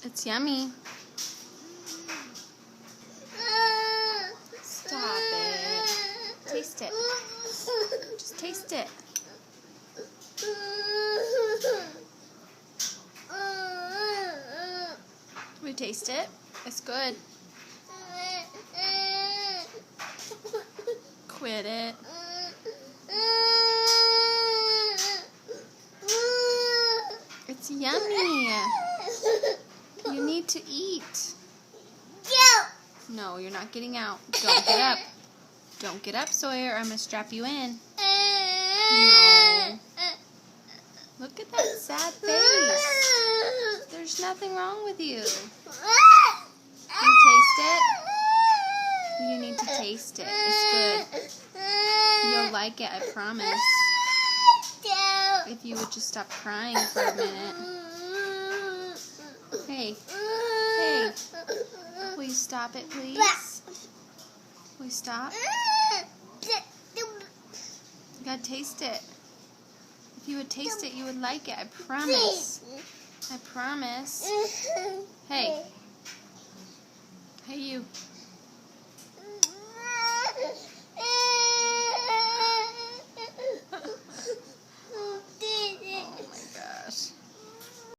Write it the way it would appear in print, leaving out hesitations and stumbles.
It's yummy. Stop it. Taste it. Just taste it. We taste it. It's good. Quit it. It's yummy. You need to eat. No, you're not getting out. Don't get up. Don't get up, Sawyer. I'm going to strap you in. No. Look at that sad face. There's nothing wrong with you. You taste it? You need to taste it. It's good. You'll like it, I promise. If you would just stop crying for a minute. Hey. Hey. Will you stop it, please? Will you stop? You gotta taste it. If you would taste it, you would like it. I promise. I promise. Hey. Hey, you.